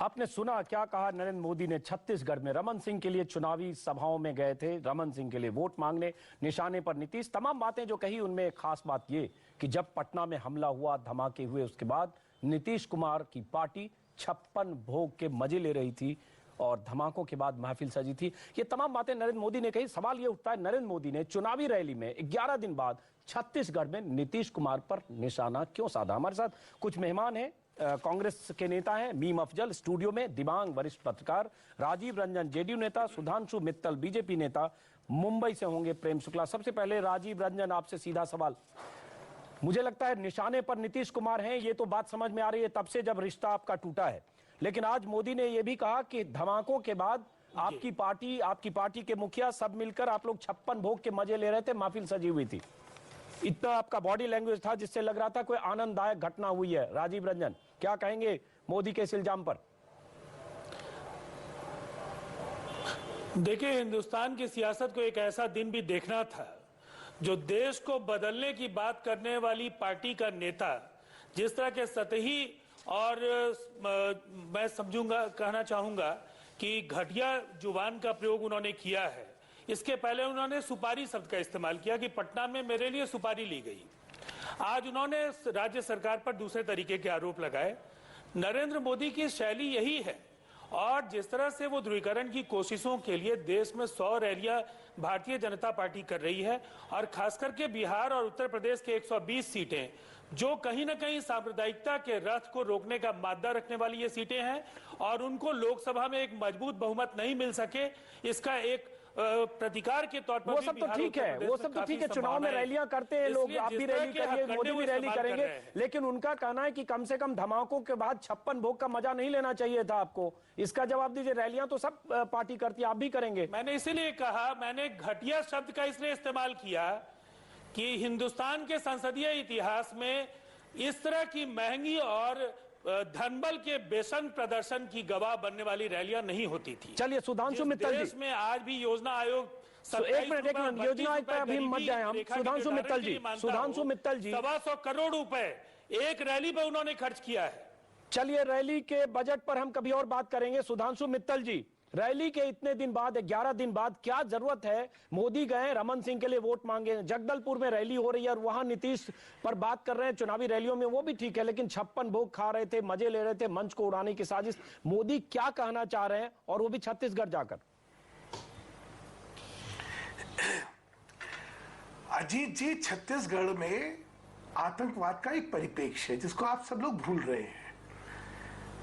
आपने सुना क्या कहा नरेंद्र मोदी ने। छत्तीसगढ़ में रमन सिंह के लिए चुनावी सभाओं में गए थे, रमन सिंह के लिए वोट मांगने, निशाने पर नीतीश। तमाम बातें जो कही उनमें एक खास बात ये कि जब पटना में हमला हुआ, धमाके हुए, उसके बाद नीतीश कुमार की पार्टी 56 भोग के मजे ले रही थी और धमाकों के बाद महफिल सजी थी। ये तमाम बातें नरेंद्र मोदी ने कही। सवाल ये उठता है, नरेंद्र मोदी ने चुनावी रैली में 11 दिन बाद छत्तीसगढ़ में नीतीश कुमार पर निशाना क्यों साधा। हमारे साथ कुछ मेहमान हैं, कांग्रेस के नेता हैं मीम अफजल, स्टूडियो में दिबांग वरिष्ठ पत्रकार, राजीव रंजन जेडीयू नेता, सुधांशु मित्तल बीजेपी नेता, मुंबई से होंगे प्रेम शुक्ला। सबसे पहले राजीव रंजन, आपसे सीधा सवाल। मुझे लगता है निशाने पर नीतीश कुमार हैं, ये तो बात समझ में आ रही है तब से जब रिश्ता आपका टूटा है, लेकिन आज मोदी ने यह भी कहा कि धमाकों के बाद आपकी पार्टी के मुखिया सब मिलकर आप लोग 56 भोग के मजे ले रहे थे, महफिल सजी हुई थी। इतना आपका बॉडी लैंग्वेज था जिससे लग रहा था कोई आनंददायक घटना हुई है। राजीव रंजन, क्या कहेंगे मोदी के इस इल्जाम पर? देखिए, हिंदुस्तान की सियासत को एक ऐसा दिन भी देखना था जो देश को बदलने की बात करने वाली पार्टी का नेता जिस तरह के सतही और मैं समझूंगा, कहना चाहूंगा कि घटिया जुबान का प्रयोग उन्होंने किया है। इसके पहले उन्होंने सुपारी शब्द का इस्तेमाल किया कि पटना में मेरे लिए सुपारी ली गई। आज उन्होंने राज्य सरकार पर दूसरे तरीके के आरोप लगाए। नरेंद्र मोदी की शैली यही है और जिस तरह से वो ध्रुवीकरण की कोशिशों के लिए देश में 100 रैलियां भारतीय जनता पार्टी कर रही है और खास करके बिहार और उत्तर प्रदेश के 120 सीटें जो कहीं ना कहीं सांप्रदायिकता के रथ को रोकने का मादा रखने वाली ये सीटें हैं और उनको लोकसभा में एक मजबूत बहुमत नहीं मिल सके, इसका एक प्रतिकार के तौर पर वो सब तो ठीक है, वो सब तो ठीक है। चुनाव में रैलियां करते हैं लोग, आप भी रैली करिए, मोदी भी रैली करेंगे, लेकिन उनका कहना है कि कम से कम धमाकों के बाद 56 भोग का मजा नहीं लेना चाहिए था आपको। इसका जवाब दीजिए। रैलियां तो सब पार्टी करती है, आप भी करेंगे। मैंने इसीलिए कहा, मैंने घटिया शब्द का इसलिए इस्तेमाल किया कि हिंदुस्तान के संसदीय इतिहास में इस तरह की महंगी और धनबल के बेसन प्रदर्शन की गवाह बनने वाली रैलियां नहीं होती थी। चलिए सुधांशु मित्तल जी, में आज भी योजना आयोग एक मिनट योजना पर अभी मत जाए हम। सुधांशु मित्तल जी, 125 करोड़ रुपए एक रैली पर उन्होंने खर्च किया है। चलिए रैली के बजट पर हम कभी और बात करेंगे। सुधांशु मित्तल जी, रैली के इतने दिन बाद, 11 दिन बाद, क्या जरूरत है? मोदी गए रमन सिंह के लिए वोट मांगे, जगदलपुर में रैली हो रही है और वहां नीतीश पर बात कर रहे हैं चुनावी रैलियों में, वो भी ठीक है, लेकिन 56 भोग खा रहे थे, मजे ले रहे थे, मंच को उड़ाने की साजिश। मोदी क्या कहना चाह रहे हैं और वो भी छत्तीसगढ़ जाकर? अजीत जी, छत्तीसगढ़ में आतंकवाद का एक परिप्रेक्ष्य है जिसको आप सब लोग भूल रहे हैं।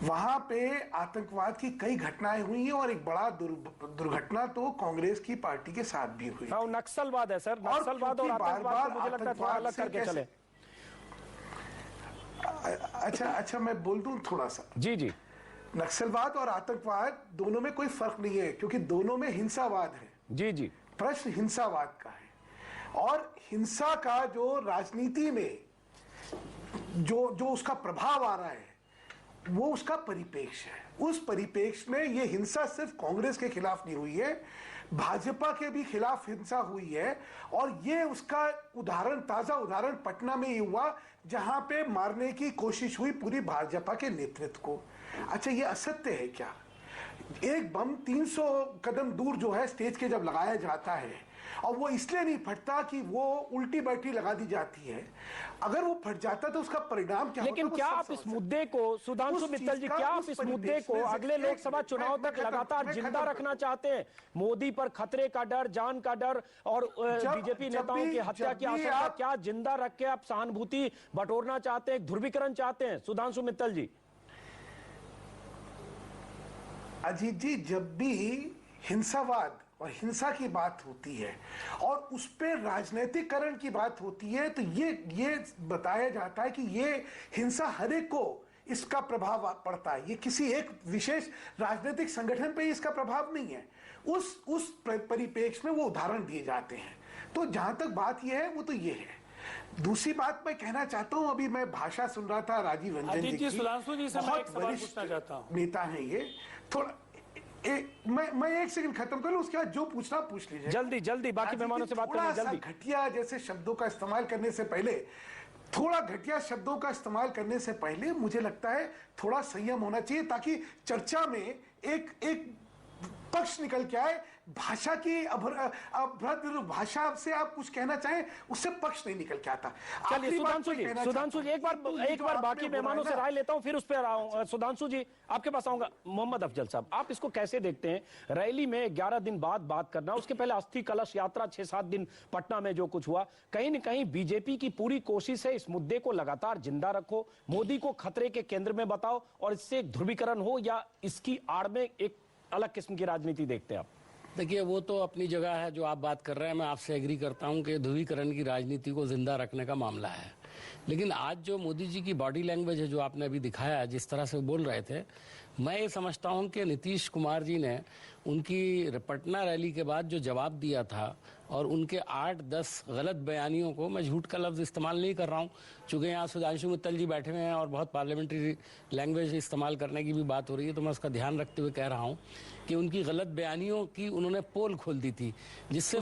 वहां पे आतंकवाद की कई घटनाएं हुई हैं और एक बड़ा दुर्घटना तो कांग्रेस की पार्टी के साथ भी हुई। नक्सलवाद है सर, नक्सलवाद और आतंकवाद को मुझे लगता है थोड़ा अलग करके चले। अच्छा मैं बोल दूं थोड़ा सा। जी। नक्सलवाद और आतंकवाद दोनों में कोई फर्क नहीं है क्योंकि दोनों में हिंसावाद है। जी। प्रश्न हिंसावाद का है और हिंसा का जो राजनीति में जो उसका प्रभाव आ रहा है वो उसका परिप्रेक्ष्य है। उस परिप्रेक्ष्य में ये हिंसा सिर्फ कांग्रेस के खिलाफ नहीं हुई है, भाजपा के भी खिलाफ हिंसा हुई है और ये उसका उदाहरण, ताजा उदाहरण पटना में ही हुआ जहां पे मारने की कोशिश हुई पूरी भाजपा के नेतृत्व को। अच्छा, ये असत्य है क्या? एक बम 300 कदम दूर जो है स्टेज के जब लगाया जाता है और वो इसलिए नहीं फटता कि वो उल्टी बैटरी लगा दी जाती है, अगर वो फट जाता तो उसका परिणाम क्या? लेकिन क्या आप इस मुद्दे को, सुधांशु मित्तल जी, क्या आप इस मुद्दे को अगले लोकसभा चुनाव तक लगातार जिंदा रखना चाहते हैं? मोदी पर खतरे का डर, जान का डर और बीजेपी नेताओं की हत्या की आशंका, क्या जिंदा रख के आप सहानुभूति बटोरना चाहते हैं, ध्रुवीकरण चाहते हैं? सुधांशु मित्तल जी। अजीत जी, जब भी हिंसावाद और हिंसा की बात होती है और उस पर राजनीतिकरण की बात होती है तो ये बताया जाता है कि ये हिंसा हर एक को इसका प्रभाव पड़ता है, ये किसी एक विशेष राजनीतिक संगठन पे इसका प्रभाव नहीं है। उस परिप्रेक्ष्य में वो उदाहरण दिए जाते हैं। तो जहां तक बात ये है वो तो ये है। दूसरी बात मैं कहना चाहता हूं, अभी मैं भाषा सुन रहा था राजीव रंजन जी की, बहुत वरिष्ठ नेता है ये। थोड़ा मैं एक सेकंड खत्म कर लूं, उसके बाद जो पूछना पूछ लीजिए। जल्दी बाकी मेहमानों से बात करें। जल्दी। घटिया जैसे शब्दों का इस्तेमाल करने से पहले थोड़ा घटिया शब्दों का इस्तेमाल करने से पहले मुझे लगता है थोड़ा संयम होना चाहिए, ताकि चर्चा में एक पक्ष निकल के आए। भाषा की अभद्र भाषा से आप कुछ कहना चाहें, उससे पक्ष नहीं निकल के आता। चलिए सुधांशु जी एक बार बाकी मेहमानों से राय लेता हूं, फिर उस पर आ रहा हूं। सुधांशु जी आपके पास आऊंगा। मोहम्मद अफजल साहब, आप इसको कैसे देखते हैं? रैली में 11 दिन बाद बात करना, उसके पहले अस्थि कलश यात्रा 6-7 दिन पटना में जो कुछ हुआ, कहीं न कहीं बीजेपी की पूरी कोशिश है इस मुद्दे को लगातार जिंदा रखो, मोदी को खतरे के केंद्र में बताओ और इससे एक ध्रुवीकरण हो, या इसकी आड़ में एक अलग किस्म की राजनीति देखते हैं आप? देखिए, वो तो अपनी जगह है जो आप बात कर रहे हैं, मैं आपसे एग्री करता हूं कि ध्रुवीकरण की राजनीति को जिंदा रखने का मामला है। लेकिन आज जो मोदी जी की बॉडी लैंग्वेज है, जो आपने अभी दिखाया, जिस तरह से बोल रहे थे, मैं ये समझता हूं कि नीतीश कुमार जी ने उनकी पटना रैली के बाद जो जवाब दिया था और उनके 8-10 गलत बयानियों को, मैं झूठ का लफ्ज़ इस्तेमाल नहीं कर रहा हूँ, चूँकि यहाँ सुधांशु मित्तल जी बैठे हुए हैं और बहुत पार्लियामेंट्री लैंग्वेज इस्तेमाल करने की भी बात हो रही है, तो मैं उसका ध्यान रखते हुए कह रहा हूँ कि उनकी गलत बयानियों की उन्होंने पोल खोल दी थी, जिससे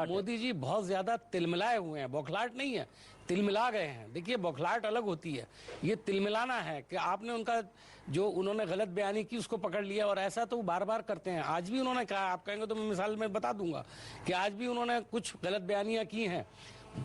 मोदी जी बहुत ज़्यादा तिलमिलाए हुए हैं। बौखलाहट नहीं है, तिलमिला गए हैं। देखिए, बौखलाहट अलग होती है, ये तिलमिलाना है कि आपने उनका जो उन्होंने गलत बयानी की उसको पकड़ लिया, और ऐसा तो बार बार करते हैं। आज भी उन्होंने कहा, आप कहेंगे तो मैं मिसाल में बता दूंगा कि आज भी उन्होंने कुछ गलत बयानियां की हैं।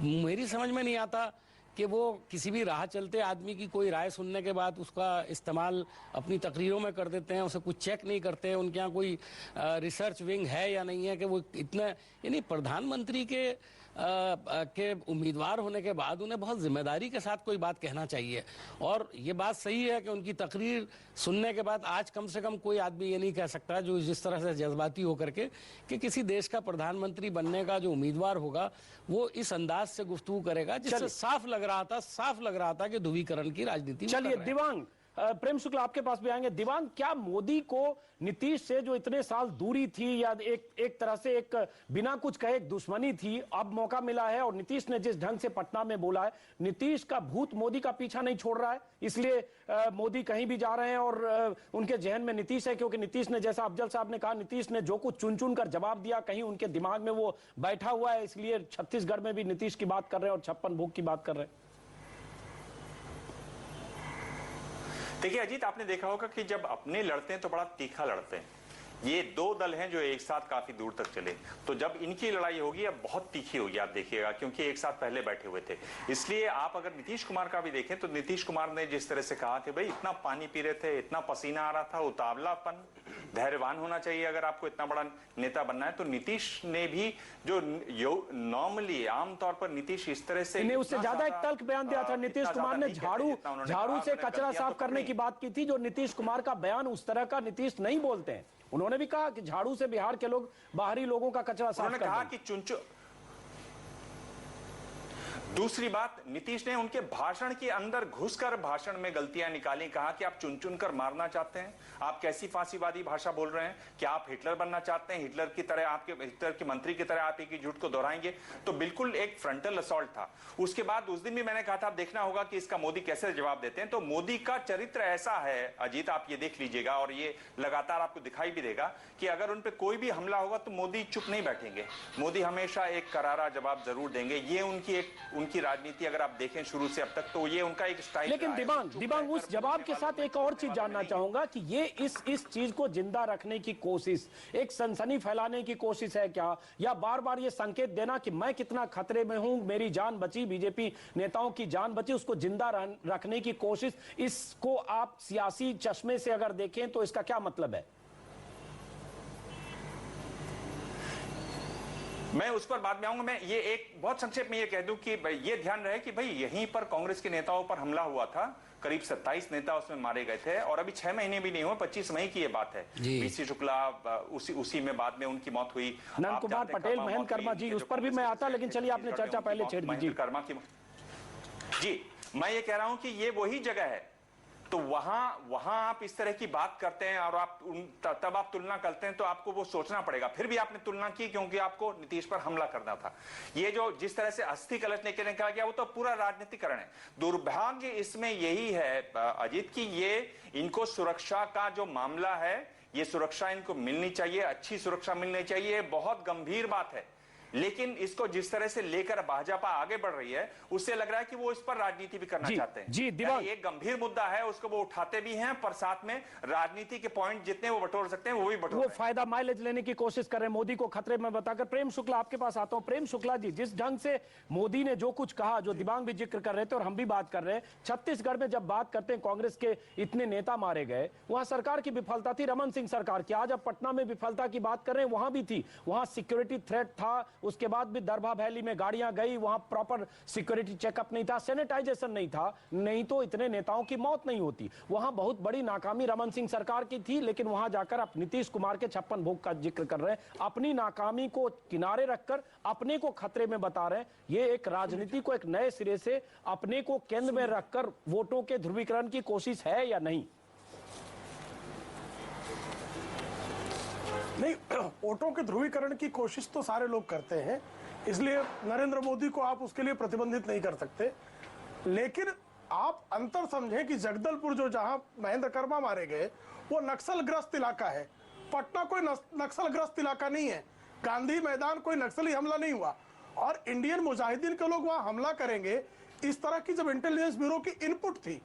मेरी समझ में नहीं आता कि वो किसी भी राह चलते आदमी की कोई राय सुनने के बाद उसका इस्तेमाल अपनी तकरीरों में कर देते हैं, उसे कुछ चेक नहीं करते हैं, उनके यहाँ कोई रिसर्च विंग है या नहीं है कि वो इतना, यानी प्रधानमंत्री के उम्मीदवार होने के बाद उन्हें बहुत जिम्मेदारी के साथ कोई बात कहना चाहिए। और ये बात सही है कि उनकी तकरीर सुनने के बाद आज कम से कम कोई आदमी ये नहीं कह सकता जो जिस तरह से जज्बाती होकर के कि किसी देश का प्रधानमंत्री बनने का जो उम्मीदवार होगा वो इस अंदाज से गुफ्तगू करेगा जिससे साफ लग रहा था कि ध्रुवीकरण की राजनीति। चलिए दिवांग, प्रेम शुक्ला आपके पास भी आएंगे। दिवांग, क्या मोदी को नीतीश से जो इतने साल दूरी थी, या एक तरह से एक बिना कुछ कहे एक दुश्मनी थी, अब मौका मिला है और नीतीश ने जिस ढंग से पटना में बोला है, नीतीश का भूत मोदी का पीछा नहीं छोड़ रहा है, इसलिए मोदी कहीं भी जा रहे हैं और उनके जहन में नीतीश है, क्योंकि नीतीश ने, जैसा अफजल साहब ने कहा, नीतीश ने जो कुछ चुन चुन कर जवाब दिया, कहीं उनके दिमाग में वो बैठा हुआ है, इसलिए छत्तीसगढ़ में भी नीतीश की बात कर रहे हैं और 56 भोग की बात कर रहे हैं। देखिए अजीत, आपने देखा होगा कि जब अपने लड़ते हैं तो बड़ा तीखा लड़ते हैं। ये दो दल हैं जो एक साथ काफी दूर तक चले, तो जब इनकी लड़ाई होगी अब बहुत तीखी होगी, आप देखिएगा, क्योंकि एक साथ पहले बैठे हुए थे। इसलिए आप अगर नीतीश कुमार का भी देखें तो नीतीश कुमार ने जिस तरह से कहा कि भाई इतना पानी पी रहे थे, इतना पसीना आ रहा था, उतावलापन, धैर्यवान होना चाहिए अगर आपको इतना बड़ा नेता बनना है, तो नीतीश ने भी जो नॉर्मली आमतौर पर नीतीश इस तरह से, उससे ज्यादा एक तल्ख बयान दिया था नीतीश कुमार ने। झाड़ू से कचरा साफ करने की बात की थी, जो नीतीश कुमार का बयान उस तरह का नीतीश नहीं बोलते हैं। उन्होंने भी कहा कि झाड़ू से बिहार के लोग बाहरी लोगों का कचरा साफ कर दें। उन्होंने कहा कि दूसरी बात, नीतीश ने उनके भाषण के अंदर घुसकर भाषण में गलतियां निकाली, कहा कि आप चुन चुन कर मारना चाहते हैं, आप कैसी फांसीवादी भाषा बोल रहे हैं, क्या आप हिटलर बनना चाहते हैं, हिटलर की तरह, आपके हिटलर के मंत्री की तरह आप एक ही झूठ को दोहराएंगे। तो बिल्कुल एक फ्रंटल असॉल्ट था। उसके बाद उस दिन भी मैंने कहा था आप देखना होगा कि इसका मोदी कैसे जवाब देते हैं। तो मोदी का चरित्र ऐसा है अजीत, आप ये देख लीजिएगा और ये लगातार आपको दिखाई भी देगा कि अगर उन पर कोई भी हमला होगा तो मोदी चुप नहीं बैठेंगे, मोदी हमेशा एक करारा जवाब जरूर देंगे। ये उनकी राजनीति अगर आप देखें शुरू से अब तक, तो ये उनका एक स्टाइल। लेकिन दिबांग उस जवाब के साथ एक और चीज जानना चाहूंगा कि ये इस चीज को जिंदा रखने की कोशिश, एक सनसनी फैलाने की कोशिश है क्या, या बार बार ये संकेत देना कि मैं कितना खतरे में हूं, मेरी जान बची, बीजेपी नेताओं की जान बची, उसको जिंदा रखने की कोशिश, इसको आप सियासी चश्मे से अगर देखें तो इसका क्या मतलब है? मैं उस पर बाद में आऊंगा। मैं ये एक बहुत संक्षेप में ये कह दूं कि ये ध्यान रहे कि भाई यहीं पर कांग्रेस के नेताओं पर हमला हुआ था, करीब 27 नेता उसमें मारे गए थे और अभी 6 महीने भी नहीं हुए, 25 मई की ये बात है। बीसी शुक्ला उसी में बाद में उनकी मौत हुई। नंद कुमार पटेल, महेंद्र कर्मा जी, उस पर भी मैं आता, लेकिन चलिए आपने चर्चा पहले छेड़ दी। कर्मा की जी, मैं ये कह रहा हूं कि ये वही जगह है, तो वहां आप इस तरह की बात करते हैं और आप तब आप तुलना करते हैं तो आपको वो सोचना पड़ेगा। फिर भी आपने तुलना की क्योंकि आपको नीतीश पर हमला करना था। ये जो जिस तरह से अस्थि कलश लेकर निकाला गया वो तो पूरा राजनीतिकरण है। दुर्भाग्य इसमें यही है अजीत की, ये इनको सुरक्षा का जो मामला है, ये सुरक्षा इनको मिलनी चाहिए, अच्छी सुरक्षा मिलनी चाहिए, बहुत गंभीर बात है। लेकिन इसको जिस तरह से लेकर भाजपा आगे बढ़ रही है उससे लग रहा है कि वो इस पर राजनीति भी करना चाहते हैं। जी दिवांग, एक गंभीर मुद्दा है, उसको वो उठाते भी हैं, पर साथ में राजनीति के पॉइंट जितने वो बटोर सकते हैं वो भी बटोर, वो फायदा माइलेज लेने की कोशिश कर रहे हैं, मोदी को खतरे में बताकर। प्रेम शुक्ला, आपके पास आता हूं। प्रेम शुक्ला जी, जिस ढंग से मोदी ने जो कुछ कहा, जो दिवांग भी जिक्र कर रहे थे और हम भी बात कर रहे हैं, छत्तीसगढ़ में जब बात करते हैं कांग्रेस के इतने नेता मारे गए, वहां सरकार की विफलता थी, रमन सिंह सरकार की। आज अब पटना में विफलता की बात कर रहे हैं, वहां भी थी। वहां सिक्योरिटी थ्रेट था, उसके बाद भी दरभा वैली में गाड़ियां गई, वहां प्रॉपर सिक्योरिटी चेकअप नहीं था, सैनिटाइजेशन नहीं था, नहीं तो इतने नेताओं की मौत नहीं होती। वहां बहुत बड़ी नाकामी रमन सिंह सरकार की थी, लेकिन वहां जाकर आप नीतीश कुमार के 56 भोग का जिक्र कर रहे हैं, अपनी नाकामी को किनारे रखकर अपने को खतरे में बता रहे हैं। ये एक राजनीति को एक नए सिरे से अपने को केंद्र में रखकर वोटों के ध्रुवीकरण की कोशिश है या नहीं? नहीं, वोटों के ध्रुवीकरण की कोशिश तो सारे लोग करते हैं, इसलिए नरेंद्र मोदी को आप उसके लिए प्रतिबंधित नहीं कर सकते। लेकिन आप अंतर समझें कि जगदलपुर जो जहां महेंद्र कर्मा मारे गए वो नक्सलग्रस्त इलाका है, पटना कोई नक्सलग्रस्त इलाका नहीं है, गांधी मैदान कोई नक्सली हमला नहीं हुआ। और इंडियन मुजाहिदीन के लोग वहां हमला करेंगे, इस तरह की जब इंटेलिजेंस ब्यूरो की इनपुट थी,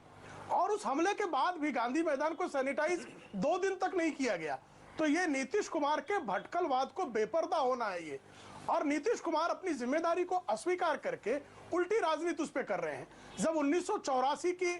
और उस हमले के बाद भी गांधी मैदान को सैनिटाइज 2 दिन तक नहीं किया गया, तो ये नीतीश कुमार के भटकलवाद को बेपर्दा होना है ये। और नीतीश कुमार अपनी जिम्मेदारी को अस्वीकार करके उल्टी राजनीति उस पर कर रहे हैं। जब 1984 की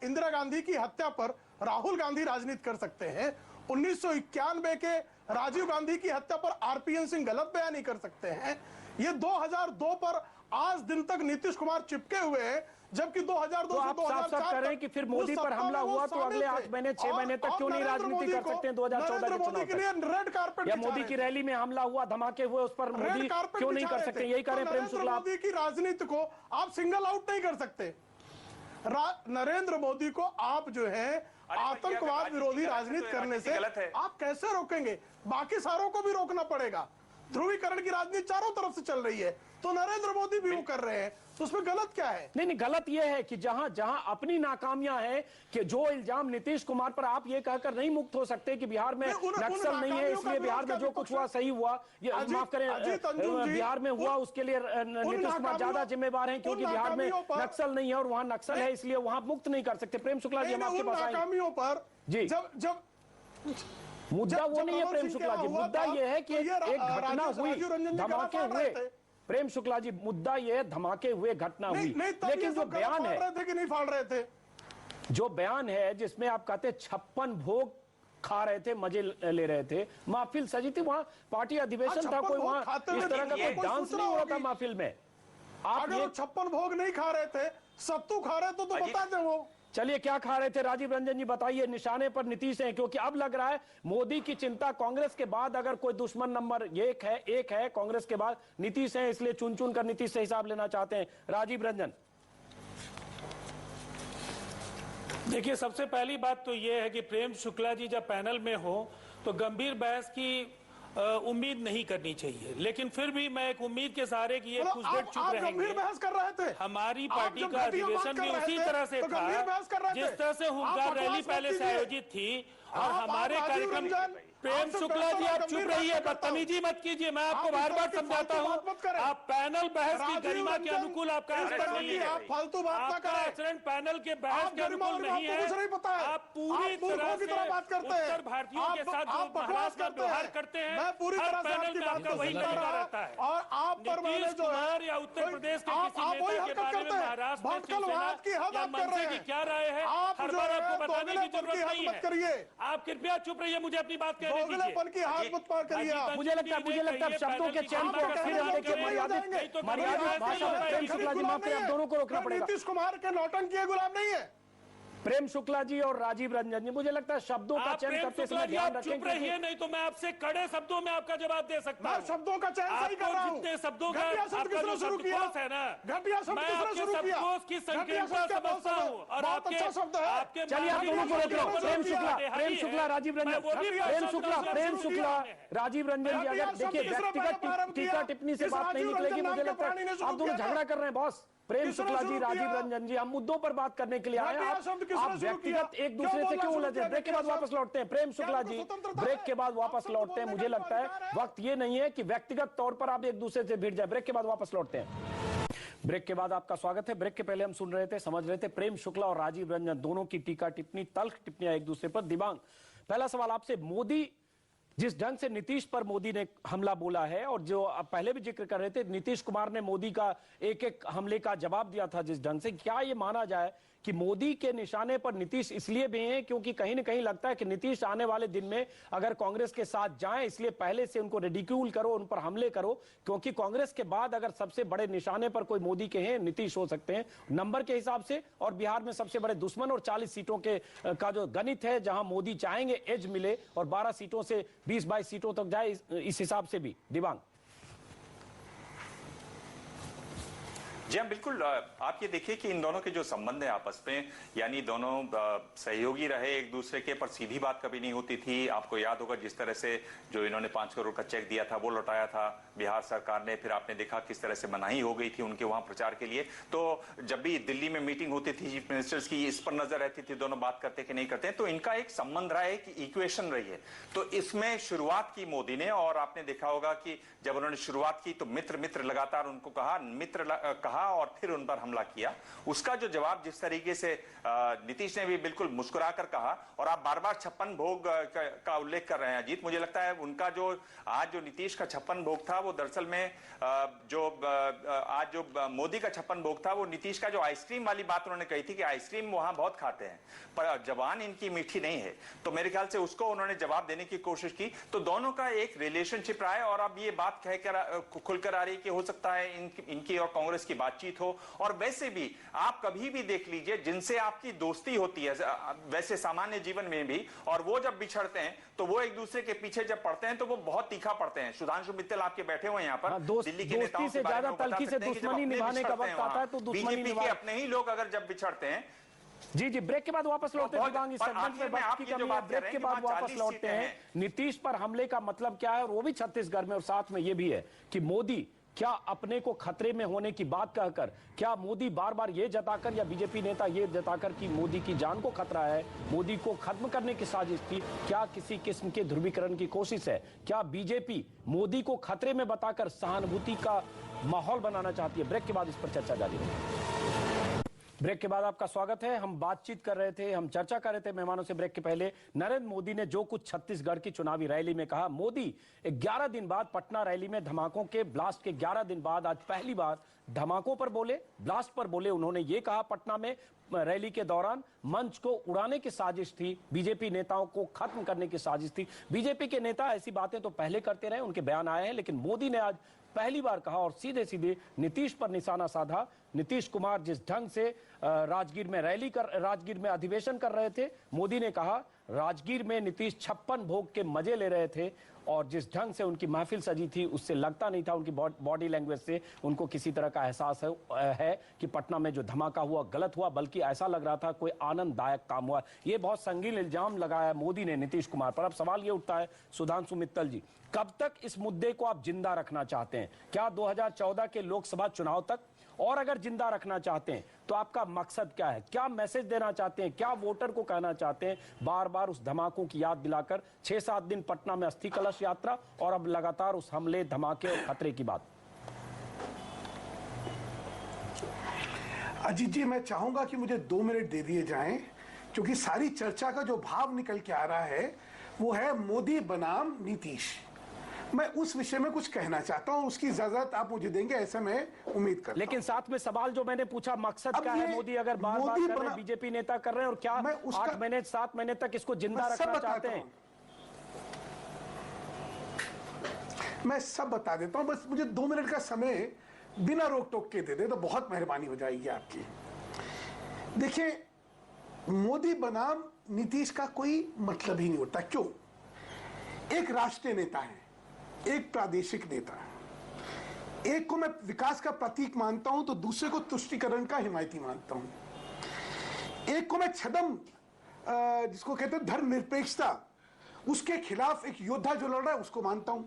इंदिरा गांधी की हत्या पर राहुल गांधी राजनीति कर सकते हैं, 1991 के राजीव गांधी की हत्या पर आरपीएन सिंह गलत बयानी कर सकते हैं, ये 2002 पर आज दिन तक नीतीश कुमार चिपके हुए हैं, जबकि 2002 से 2004 कर रहे हैं कि फिर मोदी पर हमला हुआ तो अगले 8 महीने 6 महीने तक क्यों नहीं राजनीति कर सकते हैं 2014 के चुनाव तक? रेड कार्पेट या मोदी की रैली में हमला हुआ, धमाके हुए, उस पर मोदी क्यों नहीं कर सकते? यही करें प्रेम शुक्ला। मोदी की राजनीति को आप सिंगल आउट नहीं कर सकते। नरेंद्र मोदी को आप जो है आतंकवाद विरोधी राजनीति करने से आप कैसे रोकेंगे? बाकी सारों को भी रोकना पड़ेगा। ध्रुवीकरण की राजनीति चारों तरफ से चल रही है, तो नरेंद्र मोदी भी वो कर रहे हैं, तो उसमें गलत क्या है? नहीं, गलत ये है कि जहां अपनी नाकामियां हैं, कि जो इल्जाम नीतीश कुमार पर आप ये कहकर नहीं मुक्त हो सकते कि बिहार में नक्सल नहीं है, इसलिए बिहार में जो कुछ हुआ सही हुआ, ये माफ करें, बिहार में हुआ उसके लिए नीतीश कुमार ज्यादा जिम्मेवार हैं, क्योंकि बिहार में नक्सल नहीं है और वहां नक्सल है, इसलिए वहां मुक्त नहीं कर सकते। प्रेम शुक्ला जी, हम आपके पास आए जी। जब मुद्दा वो नहीं है प्रेम शुक्ला जी, मुद्दा ये है कि एक घटना हुई, धमाके हुए। प्रेम शुक्ला जी, मुद्दा ये है धमाके हुए, घटना हुई, लेकिन जो बयान है कि नहीं फाड़ रहे थे, जो बयान है जिसमें आप कहते 56 भोग खा रहे थे, मजे ले रहे थे, महफिल सजी थी, वहां पार्टी अधिवेशन था, कोई वहां इस तरह का कोई डांस नहीं हो रहा था महफिल में। आप अगर 56 भोग नहीं खा रहे थे, सत्तू खा रहे तो बता दें वो। चलिए, क्या खा रहे थे राजीव रंजन जी, बताइए। निशाने पर नीतीश है, क्योंकि अब लग रहा है मोदी की चिंता कांग्रेस के बाद अगर कोई दुश्मन नंबर एक है कांग्रेस के बाद नीतीश है, इसलिए चुन चुन कर नीतीश से हिसाब लेना चाहते हैं। राजीव रंजन, देखिए, सबसे पहली बात तो यह है कि प्रेम शुक्ला जी जब पैनल में हो तो गंभीर बहस की उम्मीद नहीं करनी चाहिए, लेकिन फिर भी मैं एक उम्मीद के सहारे कि ये कुछ देर चुप रहेंगे। बहस कर रहे थे, हमारी पार्टी का अधिवेशन भी उसी तरह से था जिस तरह से हुंकार रैली पहले से आयोजित थी, और हमारे कार्यक्रम। प्रेम शुक्ला जी, आप चुप रहिए, बदतमीजी मत कीजिए, मैं आपको बार बार समझाता हूँ, आप पैनल बहस की गरिमा के अनुकूल आपका आचरण नहीं है, आपका आचरण पैनल के बहस के अनुकूल नहीं है। आप पूरी तरह से उत्तर भारतीयों के साथ जो महाराज का व्यवहार करते हैं, हर पैनल में आपका वही तरीका रहता है। और आप पर नीतीश कुमार या उत्तर प्रदेश के किसी नेता के बारे में महाराष्ट्र में शिवसेना या मनसे की क्या राय है, हर बार आपको बताने की जरूरत नहीं है। आप कृपया चुप रहिए, मुझे अपनी बात कहने दीजिए। की हाथ मत पार करिए। मुझे लगता है शब्दों के चयन को मर्यादित भाषा में प्रेम शुक्ला जी, माफ आप दोनों को रोकना पड़ेगा। नीतीश कुमार के नौटंकी के गुलाम नहीं है प्रेम शुक्ला जी और राजीव रंजन जी, मुझे लगता है शब्दों का चयन करते समय ध्यान रखें। चुप रहिए, नहीं तो मैं आपसे कड़े शब्दों में आपका जवाब दे सकता हूं। शब्दों का चयन सही कर रहा हूं। जितने शब्दों का आपका जो शब्दकोश है ना, घटिया शब्द मैं आपके शब्दकोश की संकीर्णता समझता हूं, और आपके चलिए, आप दोनों को रोक लो। प्रेम शुक्ला राजीव रंजन, प्रेम शुक्ला राजीव रंजन जी, अगर देखिए व्यक्तिगत टीका टिप्पणी से बात नहीं निकलेगी, मुझे लगता है आप दोनों झगड़ा कर रहे हैं बॉस। प्रेम किसने शुक्ला जी, शुरू राजीव किया? रंजन जी, हम मुद्दों पर बात करने के लिए आए हैं। शब्द किसने आप शुरू व्यक्तिगत किया? एक दूसरे क्यों से क्यों बोलना उलझे? शुरू ब्रेक के किया? बाद वापस लौटते हैं। प्रेम शुक्ला जी, स्वतंत्रता ब्रेक है? के बाद वापस आप लौटते हैं। सबको मुझे बोलने का लगता है अधिकार है। वक्त ये नहीं है कि व्यक्तिगत तौर पर आप एक दूसरे से भिड़ जाए। ब्रेक के बाद वापस लौटते हैं। ब्रेक के बाद आपका स्वागत है। ब्रेक के पहले हम सुन रहे थे, समझ रहे थे प्रेम शुक्ला और राजीव रंजन दोनों की टीका टिप्पणी, तल्ख टिप्पणियां एक दूसरे पर। दिबांग, पहला सवाल आपसे, मोदी जिस ढंग से नीतीश पर मोदी ने हमला बोला है, और जो आप पहले भी जिक्र कर रहे थे, नीतीश कुमार ने मोदी का एक एक हमले का जवाब दिया था जिस ढंग से, क्या ये माना जाए कि मोदी के निशाने पर नीतीश इसलिए भी हैं क्योंकि कहीं ना कहीं लगता है कि नीतीश आने वाले दिन में अगर कांग्रेस के साथ जाएं, इसलिए पहले से उनको रिडिक्यूल करो, उन पर हमले करो, क्योंकि कांग्रेस के बाद अगर सबसे बड़े निशाने पर कोई मोदी के हैं, नीतीश हो सकते हैं नंबर के हिसाब से, और बिहार में सबसे बड़े दुश्मन, और 40 सीटों के का जो गणित है, जहां मोदी चाहेंगे एज मिले और 12 सीटों से 20-22 सीटों तक जाए, इस हिसाब से भी। दिबांग जी हाँ, बिल्कुल। आप ये देखिए कि इन दोनों के जो संबंध है आपस में, यानी दोनों सहयोगी रहे एक दूसरे के, पर सीधी बात कभी नहीं होती थी। आपको याद होगा जिस तरह से जो इन्होंने 5 करोड़ का चेक दिया था वो लौटाया था बिहार सरकार ने, फिर आपने देखा किस तरह से मनाही हो गई थी उनके वहां प्रचार के लिए। तो जब भी दिल्ली में मीटिंग होती थी चीफ मिनिस्टर्स की, इस पर नजर रहती थी दोनों बात करते कि नहीं करते। तो इनका एक संबंध रहा है कि इक्वेशन रही है। तो इसमें शुरुआत की मोदी ने, और आपने देखा होगा कि जब उन्होंने शुरुआत की तो मित्र मित्र लगातार उनको कहा, कहा और फिर उन पर हमला किया। उसका जो जवाब जिस तरीके से नीतीश ने भी बिल्कुल मुस्कुराकर कहा, और आप बार बार 56 भोग का उल्लेख कर रहे हैं अजीत, मुझे लगता है उनका जो आज जो नीतीश का 56 भोग था वो दरअसल में आज जो मोदी का 56 भोग था वो नीतीश का जो आइसक्रीम वाली बात उन्होंने कही थी कि आइसक्रीम वहां बहुत खाते हैं पर जबान इनकी मीठी नहीं है, तो मेरे ख्याल से उसको उन्होंने जवाब देने की कोशिश की। तो दोनों का एक रिलेशनशिप रहा है, और अब ये बात कहकर खुलकर आ रही है कि हो सकता है इनकी और कांग्रेस की बातचीत हो। और वैसे भी आप कभी भी देख लीजिए जिनसे आपकी दोस्ती होती है वैसे सामान्य जीवन में भी, और वो जब बिछड़ते हैं तो वो एक दूसरे के पीछे जब पड़ते हैं तो वो बहुत तीखा पड़ते हैं। सुधांशु मित्तल आपके बैठे हुए यहाँ पर, दिल्ली के नेताओं से ज्यादा तल्खी से दुश्मनी निभाने का वक्त आता है तो दुश्मनी बीजेपी के अपने ही लोग अगर जब बिछड़ते हैं। जी जी, ब्रेक के बाद वापस लौटते हैं। दिबांग, इस सेगमेंट में वक्त की कमी है, ब्रेक के बाद वापस लौटते हैं। नीतीश पर हमले का मतलब क्या है, और वो भी छत्तीसगढ़ में, और साथ में ये भी है कि मोदी क्या अपने को खतरे में होने की बात कहकर, क्या मोदी बार बार ये जताकर, या बीजेपी नेता ये जताकर कि मोदी की जान को खतरा है, मोदी को खत्म करने की साजिश थी, क्या किसी किस्म के ध्रुवीकरण की कोशिश है? क्या बीजेपी मोदी को खतरे में बताकर सहानुभूति का माहौल बनाना चाहती है? ब्रेक के बाद इस पर चर्चा जारी रहेगी। ब्रेक के बाद आपका स्वागत है। हम बातचीत कर रहे थे, हम चर्चा कर रहे थे मेहमानों से ब्रेक के पहले, नरेंद्र मोदी ने जो कुछ छत्तीसगढ़ की चुनावी रैली में कहा। मोदी 11 दिन बाद पटना रैली में धमाकों के ब्लास्ट के 11 दिन बाद आज पहली बार धमाकों पर बोले, ब्लास्ट पर बोले। उन्होंने ये कहा पटना में रैली के दौरान मंच को उड़ाने की साजिश थी, बीजेपी नेताओं को खत्म करने की साजिश थी। बीजेपी के नेता ऐसी बातें तो पहले करते रहे, उनके बयान आए हैं, लेकिन मोदी ने आज पहली बार कहा और सीधे सीधे नीतीश पर निशाना साधा। नीतीश कुमार जिस ढंग से राजगीर में अधिवेशन कर रहे थे, मोदी ने कहा राजगीर में नीतीश 56 भोग के मजे ले रहे थे, और जिस ढंग से उनकी महफिल सजी थी उससे लगता नहीं था, उनकी बॉडी लैंग्वेज से उनको किसी तरह का एहसास है कि पटना में जो धमाका हुआ गलत हुआ, बल्कि ऐसा लग रहा था कोई आनंददायक काम हुआ। ये बहुत संगीन इल्जाम लगाया मोदी ने नीतीश कुमार पर। अब सवाल ये उठता है सुधांशु मित्तल जी, कब तक इस मुद्दे को आप जिंदा रखना चाहते हैं? क्या 2014 के लोकसभा चुनाव तक? और अगर जिंदा रखना चाहते हैं तो आपका मकसद क्या है? क्या मैसेज देना चाहते हैं? क्या वोटर को कहना चाहते हैं बार बार उस धमाकों की याद दिलाकर? 6-7 दिन पटना में अस्थि कलश यात्रा, और अब लगातार उस हमले, धमाके और खतरे की बात। अजीत जी, मैं चाहूंगा कि मुझे 2 मिनट दे दिए जाएं, क्योंकि सारी चर्चा का जो भाव निकल के आ रहा है वो है मोदी बनाम नीतीश। मैं उस विषय में कुछ कहना चाहता हूं, उसकी इजाजत आप मुझे देंगे ऐसा मैं उम्मीद करता हूं। लेकिन साथ में सवाल जो मैंने पूछा, मकसद क्या है? मोदी अगर बार बार कर रहे हैं, बीजेपी नेता कर रहे हैं, और क्या 8 महीने 7 महीने तक इसको जिंदा रखना चाहते हैं? मैं सब बता देता हूं, बस मुझे 2 मिनट का समय बिना रोक टोक के दे दे तो बहुत मेहरबानी हो जाएगी आपकी। देखिए, मोदी बनाम नीतीश का कोई मतलब ही नहीं होता। क्यों? एक राष्ट्रीय नेता है, एक प्रादेशिक नेता है। एक को मैं विकास का प्रतीक मानता हूं तो दूसरे को तुष्टीकरण का हिमायती मानता हूं। एक को मैं छदम, जिसको कहते हैं धर्मनिरपेक्षता, उसके खिलाफ एक योद्धा जो लड़ रहा है उसको मानता हूं,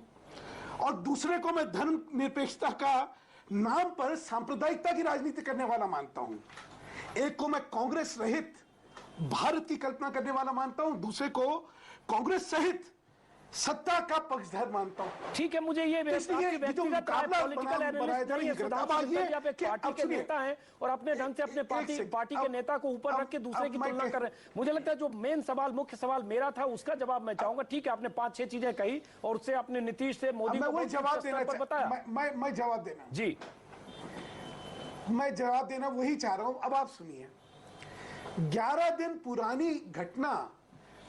और दूसरे को मैं धर्मनिरपेक्षता का नाम पर सांप्रदायिकता की राजनीति करने वाला मानता हूं। एक को मैं कांग्रेस रहित भारत की कल्पना करने वाला मानता हूं, दूसरे को कांग्रेस सहित सत्ता का पक्षधर मानता हूं। ठीक है, मुझे ये व्यक्तिगत पॉलिटिकल एनालिस्ट नहीं है। सुधांशु मित्तल जी, आप एक पार्टी के नेता हैं और अपने ढंग से अपने पार्टी के नेता को ऊपर रख के दूसरे की तुलना कर रहे हैं। मुझे लगता है जो मेन सवाल, मुख्य सवाल मेरा था, उसका जवाब मैं चाहूंगा। ठीक है, आपने 5-6 चीजें कही और उससे आपने नीतीश से मोदी को जवाब देना बताया। मैं जवाब देना जी, मैं जवाब देना वही चाह रहा हूं। अब आप सुनिए, 11 दिन पुरानी घटना,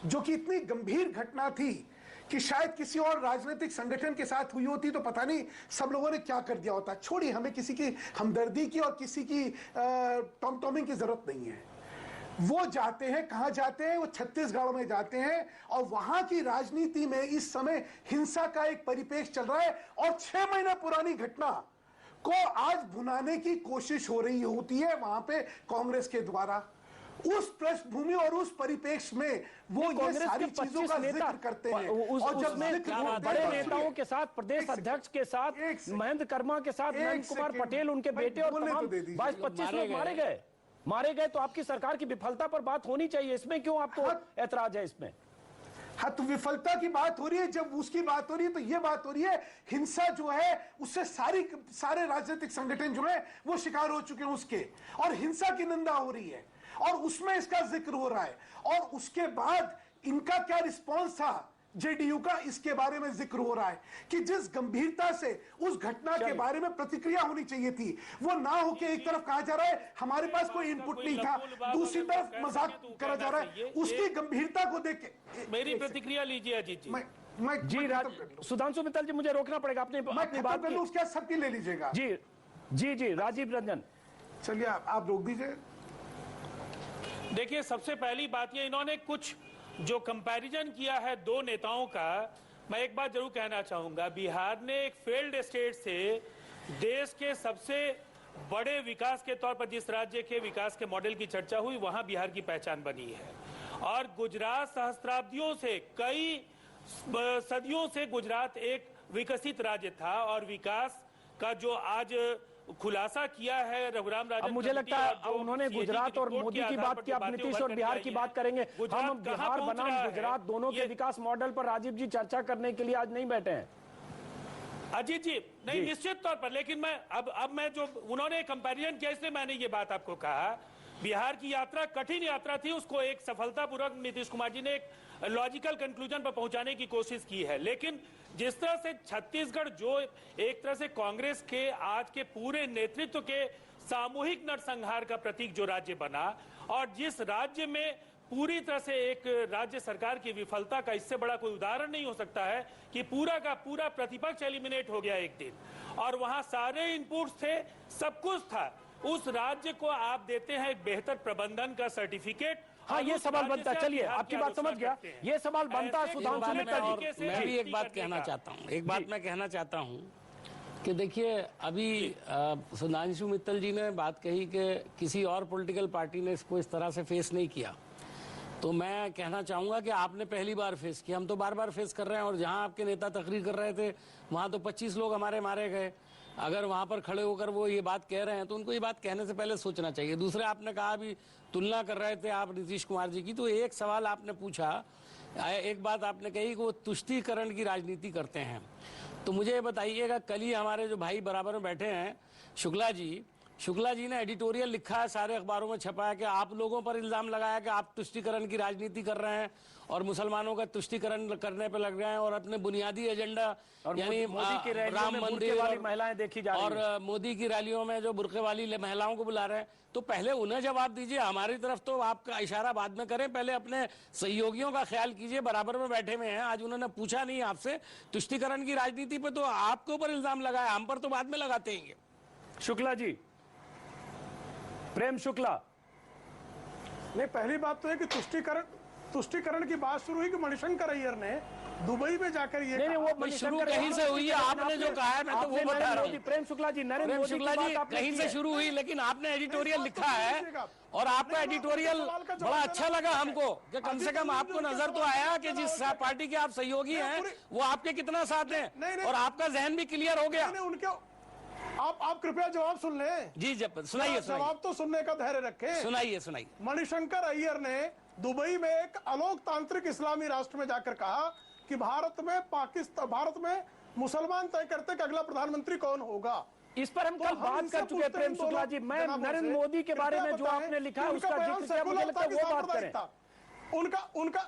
जो कि इतनी गंभीर घटना थी कि शायद किसी और राजनीतिक संगठन के साथ हुई होती तो पता नहीं सब लोगों ने क्या कर दिया होता। छोड़िए, हमें किसी की हमदर्दी की और किसी की टॉम-टॉमिंग की जरूरत नहीं है। वो जाते हैं, कहां जाते हैं? वो छत्तीसगढ़ में जाते हैं और वहां की राजनीति में इस समय हिंसा का एक परिपेक्ष चल रहा है और 6 महीना पुरानी घटना को आज भुनाने की कोशिश हो रही होती है वहां पे कांग्रेस के द्वारा। उस पृष्ठभूमि और उस परिप्रेक्ष्य में वो ये सारी चीजों का जिक्र करते हैं। और जब बड़े नेताओं के साथ, प्रदेश अध्यक्ष के साथ, महेंद्र कर्मा के साथ, नंद कुमार पटेल, उनके बेटे और तमाम 22-25 लोग मारे गए तो आपकी सरकार की विफलता पर बात होनी चाहिए। इसमें क्यों आपको ऐतराज है? इसमें हाँ, तो विफलता की बात हो रही है। जब उसकी बात हो रही है तो ये बात हो रही है, हिंसा जो है उससे सारे राजनीतिक संगठन जो है वो शिकार हो चुके हैं उसके, और हिंसा की निंदा हो रही है और उसमें इसका जिक्र हो रहा है। और उसके बाद इनका क्या रिस्पांस था जेडीयू का, इसके बारे में जिक्र हो रहा है कि जिस गंभीरता से उस घटना के बारे में प्रतिक्रिया होनी चाहिए थी, वो ना होके एक तरफ कहा जा रहा है हमारे पास कोई इनपुट नहीं था, दूसरी तरफ मजाक करा जा रहा है। उसकी गंभीरता को देख के मेरी प्रतिक्रिया लीजिए अजीत जी। मैं सुधांशु मित्तल जी, मुझे रोकना पड़ेगा। अपनी बात कर लूं, उसके बाद सबकी ले लीजिएगा। जी, राजीव रंजन, चलिए आप रोक दीजिए। देखिए, सबसे पहली बात ये, इन्होंने कुछ जो कंपैरिजन किया है दो नेताओं का, मैं एक बात जरूर कहना चाहूंगा। बिहार ने एक फेल्ड स्टेट से देश के सबसे बड़े विकास के तौर पर, जिस राज्य के विकास के मॉडल की चर्चा हुई, वहां बिहार की पहचान बनी है। और गुजरात सहस्त्राब्दियों से, कई सदियों से गुजरात एक विकसित राज्य था और विकास का जो आज खुलासा किया है रघुराम राजन, मुझे लगता है उन्होंने गुजरात और मोदी की बात की, आप नीतीश और बिहार की बात करेंगे। हम बिहार बनाम गुजरात दोनों के विकास मॉडल पर राजीव जी चर्चा करने के लिए आज नहीं बैठे हैं। अजीत जी, नहीं, निश्चित तौर पर, लेकिन मैं अब मैं जो उन्होंने कंपैरिजन किया, इसलिए मैंने ये बात आपको कहा। बिहार की यात्रा कठिन यात्रा थी, उसको एक सफलतापूर्वक नीतीश कुमार जी ने एक लॉजिकल कंक्लूजन पर पहुंचाने की कोशिश की है। लेकिन जिस तरह से छत्तीसगढ़, जो एक तरह से कांग्रेस के आज के पूरे नेतृत्व के सामूहिक नरसंहार का प्रतीक जो राज्य बना, और जिस राज्य में पूरी तरह से एक राज्य सरकार की विफलता का इससे बड़ा कोई उदाहरण नहीं हो सकता है कि पूरा का पूरा प्रतिपक्ष एलिमिनेट हो गया एक दिन, और वहां सारे इनपुट्स थे, सब कुछ था। उस राज्य को आप देते हैं एक बेहतर प्रबंधन का सर्टिफिकेट। हाँ, ये सवाल बनता है। चलिए, आपकी बात समझ गया, ये सवाल बनता है। सुधांशु मित्तल जी, मैं भी एक बात कहना चाहता हूँ, मैं कहना चाहता हूँ कि देखिए, अभी सुधांशु मित्तल जी ने बात कही कि किसी और पॉलिटिकल पार्टी ने इसको इस तरह से फेस नहीं किया, तो मैं कहना चाहूंगा कि आपने पहली बार फेस किया, हम तो बार बार फेस कर रहे हैं। और जहां आपके नेता तकरीर कर रहे थे, वहां तो 25 लोग हमारे मारे गए। अगर वहां पर खड़े होकर वो ये बात कह रहे हैं तो उनको ये बात कहने से पहले सोचना चाहिए। दूसरे, आपने कहा अभी तुलना कर रहे थे आप नीतीश कुमार जी की, तो एक सवाल आपने पूछा, एक बात आपने कही कि वो तुष्टीकरण की राजनीति करते हैं। तो मुझे ये बताइएगा, कल ही हमारे जो भाई बराबर में बैठे हैं शुक्ला जी ने एडिटोरियल लिखा है, सारे अखबारों में छपा है कि आप लोगों पर इल्जाम लगाया कि आप तुष्टीकरण की राजनीति कर रहे हैं और मुसलमानों का तुष्टीकरण करने पे लग रहे हैं, और अपने बुनियादी एजेंडा यानी राम मंदिर वाली महिलाएं देखी जा रही हैं, और मोदी की रैलियों में जो बुर्के वाली महिलाओं को बुला रहे हैं। तो पहले उन्हें जवाब दीजिए, हमारी तरफ तो आपका इशारा बाद में करें, पहले अपने सहयोगियों का ख्याल कीजिए, बराबर में बैठे हुए हैं। आज उन्होंने पूछा नहीं आपसे तुष्टीकरण की राजनीति पे, तो आपके ऊपर इल्जाम लगाया, हम पर तो बाद में लगाते हैं। शुक्ला जी, प्रेम शुक्ला, नहीं, पहली बात तो है कि तुष्टीकरण की बात शुरू हुई कि मणिशंकर अय्यर ने दुबई में जाकर ये नहीं, वो शुरू कहीं से हुई है, आपने जो कहा है मैं तो वो बता रहा हूँ। प्रेम शुक्ला जी, नरेंद्र शुक्ला जी, कहीं से शुरू हुई, लेकिन आपने एडिटोरियल लिखा है और आपका एडिटोरियल बड़ा अच्छा लगा हमको कि कम से कम आपको नजर तो आया कि जिस पार्टी के आप सहयोगी हैं वो आपके कितना साथ हैं, और आपका जहन भी क्लियर हो गया। आप कृपया जवाब सुन लें। जी जब सुनाइए जवाब तो सुनने का धैर्य रखें। सुनाइए। मणिशंकर अय्यर ने दुबई में एक अलोकतांत्रिक इस्लामी राष्ट्र में जाकर कहा कि भारत में मुसलमान तय करते कि अगला प्रधानमंत्री कौन होगा। इस पर हम कल बात कर चुके हैं प्रेम शुक्ला जी। मैं नरेंद्र मोदी के बारे में जो आपने लिखा है उसका जिक्र किया, मुझे लगता है वो बात करें। उनका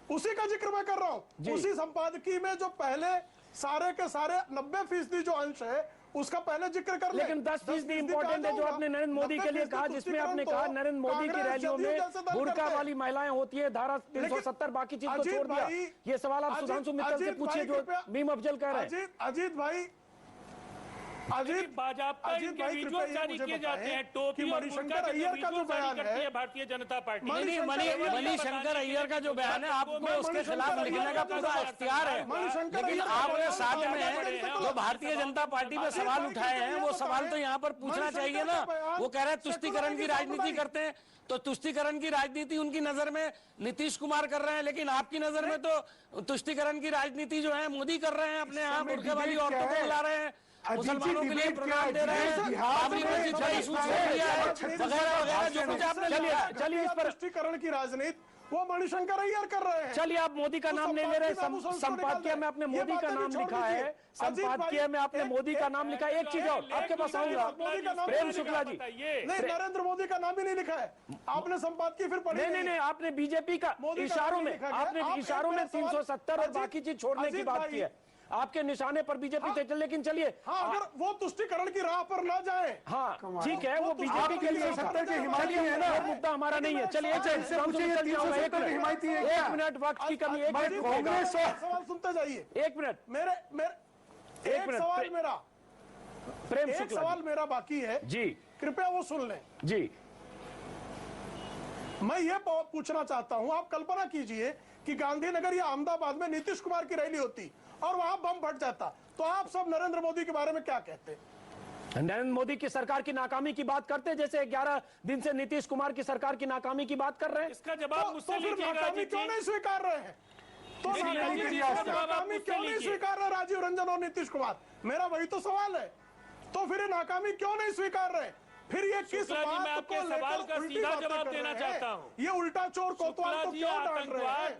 उसी का जिक्र मैं कर रहा हूं। उसी संपादकीय में जो पहले सारे के सारे 90% जो अंश है उसका पहले जिक्र कर ले। लेकिन 10% इंपॉर्टेंट है जो आपने नरेंद्र मोदी के लिए कहा, जिसमें आपने कहा नरेंद्र मोदी की रैलियों में बुर्का वाली महिलाएं होती है, धारा 370 बाकी चीज को छोड़ दिया। ये सवाल आप सुधांशु मित्तल से पूछिए जो मीम अफजल कह रहे हैं। अजीत भाई वीडियो जारी किए जाते हैं, टोपी और बुर्का के वीडियो जारी करती है भारतीय जनता पार्टी। मणिशंकर अय्यर का जो बयान है आपको उसके खिलाफ लिखने का पूरा अख्तियार है, लेकिन आपने साथ में जो भारतीय जनता पार्टी में सवाल उठाए हैं वो सवाल तो यहाँ पर पूछना चाहिए ना। वो कह रहे हैं तुष्टीकरण की राजनीति करते हैं, तो तुष्टीकरण की राजनीति उनकी नजर में नीतीश कुमार कर रहे हैं, लेकिन आपकी नजर में तो तुष्टीकरण की राजनीति जो है मोदी कर रहे हैं। अपने यहाँ बुर्के वाली औरतों को बुला रहे हैं, मुसलमानों के लिए प्रोग्राम दे रहे हैं, बाबरी मस्जिद का इशू छोड़ दिया है, वगैरह वगैरह जो कुछ आपने लिखा। चलिए इस पर तुष्टीकरण की राजनीति वो मणिशंकर अय्यर कर रहे हैं। चलिए आप मोदी का नाम नहीं ले रहे, संपादकीय में आपने मोदी का नाम लिखा है, संपादकीय में आपने मोदी का नाम लिखा है। एक चीज और आपके पास आऊंगा प्रेम शुक्ला जी। नहीं, नरेंद्र मोदी का नाम ही नहीं लिखा है आपने संपादकीय फिर पढ़ी नहीं, आपने बीजेपी का इशारों में, आपने इशारों में 370 और बाकी चीज छोड़ने की बात की है। आपके निशाने पर बीजेपी थे, लेकिन चलिए अगर वो तुष्टीकरण की राह पर ना जाए, हाँ ठीक है, वो बीजेपी के लिए 70 के हिमायती है ना, वो मुद्दा हमारा नहीं है। चलिए एक मिनट वक्त की कमी, कांग्रेस सवाल सुनते जाइए। एक मिनट एक सवाल मेरा प्रेम एक सवाल मेरा बाकी है जी, कृपया वो सुन लें जी। मैं ये पूछना चाहता हूं, आप कल्पना कीजिए कि गांधीनगर या अहमदाबाद में नीतीश कुमार की रैली होती और वहां बम फट जाता, तो आप सब नरेंद्र मोदी के बारे में क्या कहते? नरेंद्र मोदी की सरकार की नाकामी की बात करते, जैसे 11 दिन से नीतीश कुमार की सरकार की नाकामी की बात कर रहे हैं। इसका जवाब मुझसे लीजिएगा। नाकामी क्यों नहीं स्वीकार रहे हैं? तो नाकामी क्यों नहीं स्वीकार रहे राजीव रंजन और नीतीश कुमार? मेरा वही तो सवाल है। तो फिर ये नाकामी क्यों नहीं स्वीकार रहे? फिर ये किस बात को सवाल का सीधा जवाब देना चाहता हूँ। ये उल्टा चोर कोतवाल को क्यों डांट रहे हैं?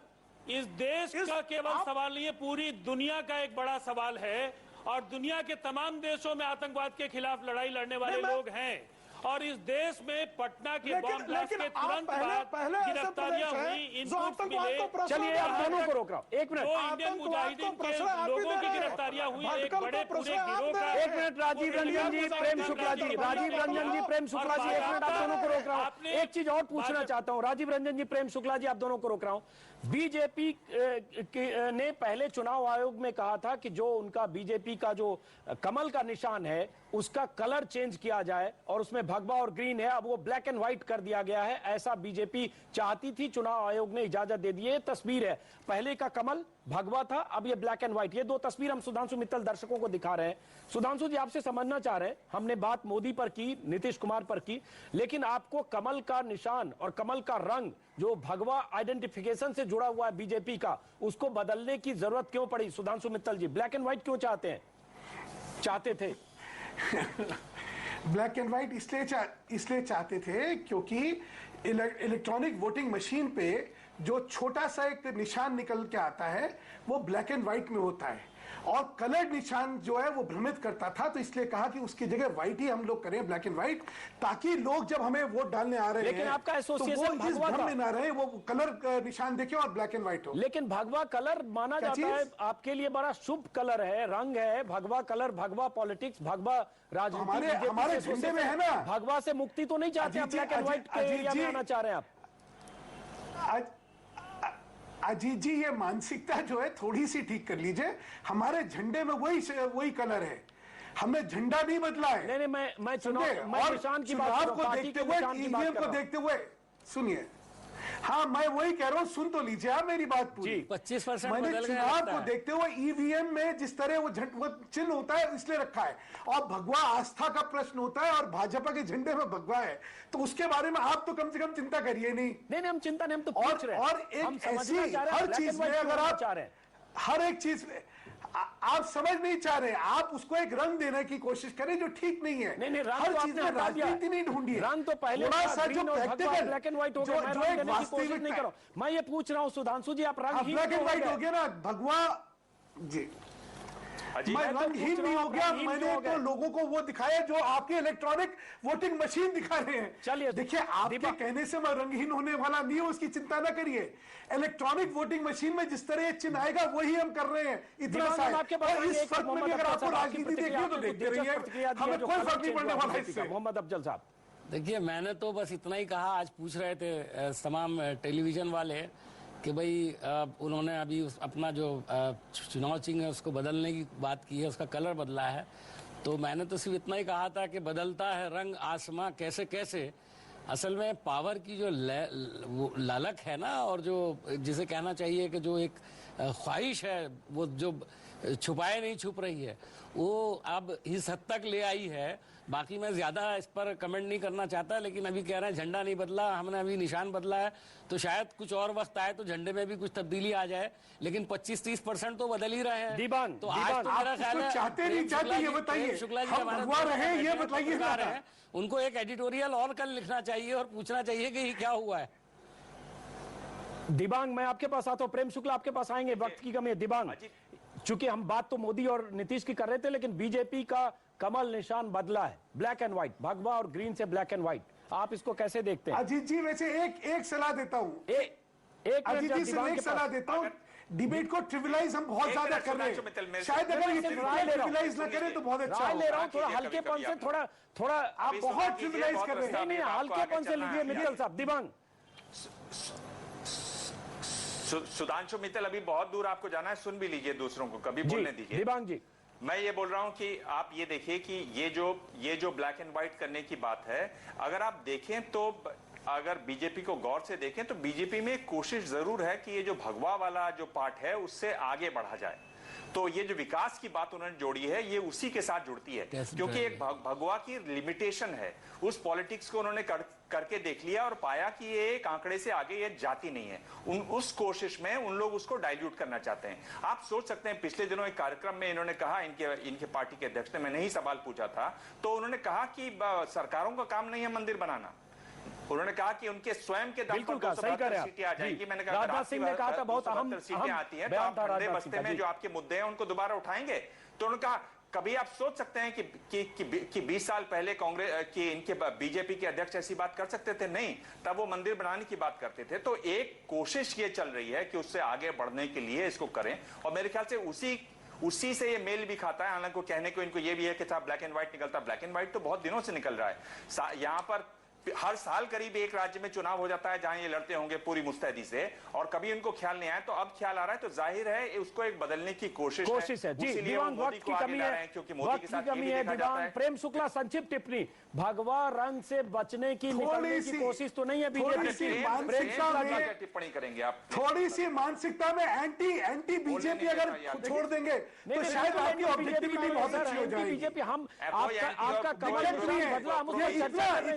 इस देश का केवल सवाल नहीं है, पूरी दुनिया का एक बड़ा सवाल है, और दुनिया के तमाम देशों में आतंकवाद के खिलाफ लड़ाई लड़ने वाले लोग हैं। और इस देश में पटना के बम ब्लास्ट के तुरंत बाद गिरफ्तारियां हुई, इनपुट मिले। चलिए आप दोनों को रोक रहा हूं, एक मिनट। दो इंडियन मुजाहिदीन के लोगों की गिरफ्तारियां हुई, एक बड़े पूरे गिरोह का। एक मिनट राजीव रंजन जी, प्रेम शुक्ला जी, राजीव रंजन जी, प्रेम शुक्ला जी, एक मिनट आप दोनों को रोक रहा हूं। एक चीज और पूछना चाहता हूं, राजीव रंजन जी, प्रेम शुक्ला जी, आप दोनों को रोक रहा हूं। बीजेपी ने पहले चुनाव आयोग में कहा था कि जो उनका बीजेपी का जो कमल का निशान है उसका कलर चेंज किया जाए, और उसमें भगवा और ग्रीन है, अब वो ब्लैक एंड व्हाइट कर दिया गया है। ऐसा बीजेपी चाहती थी, चुनाव आयोग ने इजाजत दे दी है। तस्वीर है, पहले का कमल भगवा था, अब ये ब्लैक एंड व्हाइट। ये दो तस्वीर हम सुधांशु मित्तल दर्शकों को दिखा रहे हैं। सुधांशु जी, आपसे समझना चाह रहे हैं, हमने बात मोदी पर की, नीतीश कुमार पर की, लेकिन आपको कमल का निशान और कमल का रंग जो भगवा आइडेंटिफिकेशन से जुड़ा हुआ है बीजेपी का, उसको बदलने की जरूरत क्यों पड़ी? सुधांशु मित्तल जी, ब्लैक एंड व्हाइट क्यों चाहते थे? ब्लैक एंड व्हाइट इसलिए चाहते थे क्योंकि इलेक्ट्रॉनिक वोटिंग मशीन पे जो छोटा सा एक निशान निकल के आता है वो ब्लैक एंड व्हाइट में होता है, और कलर्ड निशान जो है वो भ्रमित करता था। तो इसलिए कहा कि उसकी जगह व्हाइट ही हम लोग करें, ब्लैक एंड व्हाइट, ताकि लोग जब हमें वोट डालने आ रहे हैं, लेकिन आपका एसोसिएशन तो वो इस भगवा भ्रम में ना रहे, वो कलर निशान देखें और ब्लैक एंड व्हाइट हो। लेकिन भगवा कलर माना जाता है आपके लिए बड़ा शुभ कलर है, रंग है भगवा कलर, भगवा पॉलिटिक्स, भगवा राजनीति हमारे झंडे में है ना। भगवा से मुक्ति तो नहीं चाहते, ब्लैक एंड व्हाइट के एरिया में आना चाह रहे हैं आप। अजीत जी, ये मानसिकता जो है थोड़ी सी ठीक कर लीजिए। हमारे झंडे में वही कलर है, हमने झंडा नहीं बदला है। नहीं, मैं चुनाव निशान की बात को देखते हुए, ईवीएम को देखते हुए, सुनिए, हाँ मैं वही कह रहा हूँ, सुन तो लीजिए आप मेरी बात पूरी। 25% मैंने चुनाव को देखते हुए ईवीएम में जिस तरह वो चिन्ह होता है इसलिए रखा है, और भगवा आस्था का प्रश्न होता है, और भाजपा के झंडे में भगवा है, तो उसके बारे में आप तो कम से कम चिंता करिए नहीं। हम चिंता नहीं, हम तो पूछ रहे हैं। और एक ऐसी हर चीज में अगर आप हर एक चीज आप समझ नहीं चाह रहे, आप उसको एक रंग देने की कोशिश करें जो ठीक नहीं है। नहीं, रंग हर तो चीज में आपने हटा दिया। राजनीति नहीं ढूंढी है। रंग तो पहले थोड़ा सा जो ग्रीन और प्रैक्टिकल ब्लैक एंड व्हाइट हो गया, मैं जो रंग एक देने की कोशिश नहीं वास्तविकता कर रहा हूं। मैं ये पूछ रहा हूं सुधांशु जी, आप रंग ब्लैक एंड व्हाइट हो गया ना भगवा जी, मैं रंगहीन नहीं हो गया। मैंने तो लोगों को वो दिखाया जो आपके इलेक्ट्रॉनिक वोटिंग मशीन दिखा रहे हैं। चलिए, देखिए, आपके कहने से मैं रंगहीन होने वाला नहीं हूं, उसकी चिंता ना करिए। इलेक्ट्रॉनिक वोटिंग मशीन में जिस तरह ये चिन्ह आएगा वही हम कर रहे हैं। इतना सा आपके पास इस फर्क में भी अगर आपको राजनीति देखनी हो तो देखते रहिए, हमें कोई फर्क नहीं पड़ने वाला इससे। मोहम्मद अफजल साहब, देखिए, मैंने तो बस इतना ही कहा, आज पूछ रहे थे तमाम टेलीविजन वाले कि भाई उन्होंने अभी अपना जो चुनाव चिन्ह है उसको बदलने की बात की है, उसका कलर बदला है। तो मैंने तो सिर्फ इतना ही कहा था कि बदलता है रंग आसमां कैसे कैसे। असल में पावर की जो लालक है ना, और जो जिसे कहना चाहिए कि जो एक ख्वाहिश है वो जो छुपाए नहीं छुप रही है, वो अब इस हद तक ले आई है। बाकी मैं ज्यादा इस पर कमेंट नहीं करना चाहता, लेकिन अभी कह रहे हैं झंडा नहीं बदला, हमने अभी निशान बदला है, तो शायद कुछ और वक्त आए तो झंडे में भी कुछ तब्दीली आ जाए, लेकिन 25-30% तो बदल ही रहे हैं। दीवान, तो आज तो मेरा ख्याल है चाहते नहीं चाहते ये बताइए, शुक्ला जी हम हमारे भगवा रहे ये बताइए। उनको एक एडिटोरियल और कल लिखना चाहिए और पूछना चाहिए कि ये क्या हुआ है। दिबांग, मैं आपके पास आता हूं। प्रेम शुक्ला आपके पास आएंगे, वक्त की कमी है। दिबांग, चूंकि हम बात तो मोदी और नीतीश की कर रहे थे, लेकिन बीजेपी का कमल निशान बदला है, ब्लैक एंड व्हाइट, भगवा और ग्रीन से ब्लैक एंड व्हाइट। आप इसको कैसे देखते हैं? अजीत जी, वैसे एक सलाह देता हूँ, अजीत जी से एक सलाह देता हूँ, डिबेट को ट्रिविलाइज हम बहुत ज्यादा कर रहे हैं। शायद अगर ये ट्रिविलाइज ना करें तो बहुत अच्छा राय ले रहा हूँ, थोड़ा हल्केपन से, थोड़ा आप बहुत ट्रिविलाइज कर रहे हैं। नहीं, हल्केपन से लीजिए मित्तल साहब। दिबांग, सुधांशु मित्तल, अभी बहुत दूर आपको जाना है, सुन भी लीजिए, दूसरों को कभी बोलने दीजिए। दिबांग जी, मैं ये बोल रहा हूं कि आप ये देखिए कि ये जो ब्लैक एंड व्हाइट करने की बात है, अगर आप देखें तो, अगर बीजेपी को गौर से देखें तो बीजेपी में कोशिश जरूर है कि ये जो भगवा वाला जो पार्ट है उससे आगे बढ़ा जाए। तो ये जो विकास की बात उन्होंने जोड़ी है, ये उसी के साथ जुड़ती है, क्योंकि एक भगवा की लिमिटेशन है। उस पॉलिटिक्स को उन्होंने करके देख लिया और पाया कि ये एक आंकड़े से आगे ये जाती नहीं है। उस कोशिश में उन लोग उसको डाइल्यूट करना चाहते हैं। आप सोच सकते हैं, पिछले दिनों एक कार्यक्रम में इन्होंने कहा, इनके पार्टी के अध्यक्ष ने, मैंने ही सवाल पूछा था, तो उन्होंने कहा कि सरकारों का काम नहीं है मंदिर बनाना। उन्होंने कहा कि उनके स्वयं के दम पर 272 सीटें आ जाएंगी। मैंने कहा, राजनाथ सिंह ने कहा था बहुत अहम सीटें आती हैं तो आप ठंडे बस्ते में जो आपके मुद्दे हैं उनको दोबारा उठाएंगे। तो उन्होंने कहा, कभी आप सोच सकते हैं कि 20 साल पहले कांग्रेस की इनके बीजेपी के अध्यक्ष ऐसी बात कर सकते थे? नहीं, तब वो मंदिर बनाने की बात करते थे। तो एक कोशिश ये चल रही है कि उससे आगे बढ़ने के लिए इसको करें, और मेरे ख्याल से उसी से ये मेल भी खाता है। हालांकि कहने को इनको ये भी है कि साहब ब्लैक एंड व्हाइट निकलता, ब्लैक एंड व्हाइट तो बहुत दिनों से निकल रहा है। यहाँ पर हर साल करीब एक राज्य में चुनाव हो जाता है जहां ये लड़ते होंगे पूरी मुस्तैदी से, और कभी उनको ख्याल नहीं आया, तो अब ख्याल आ रहा है। तो जाहिर है उसको एक बदलने की कोशिश है। जी, दिवांग, वक्त की कमी है, क्योंकि मोदी के साथ कमी है। दिवांग, प्रेम शुक्ला, संक्षिप्त टिप्पणी, भगवा रंग से बचने की, निकलने की कोशिश तो नहीं है बीजेपी की? टिप्पणी करेंगे आप? थोड़ी सी मानसिकता में एंटी बीजेपी अगर छोड़ देंगे तो शायद आपकी ऑब्जेक्टिविटी बहुत अच्छी हो जाएगी। बीजेपी, हम आपका कमल निशान बदला, हम उसको चर्चा कर रहे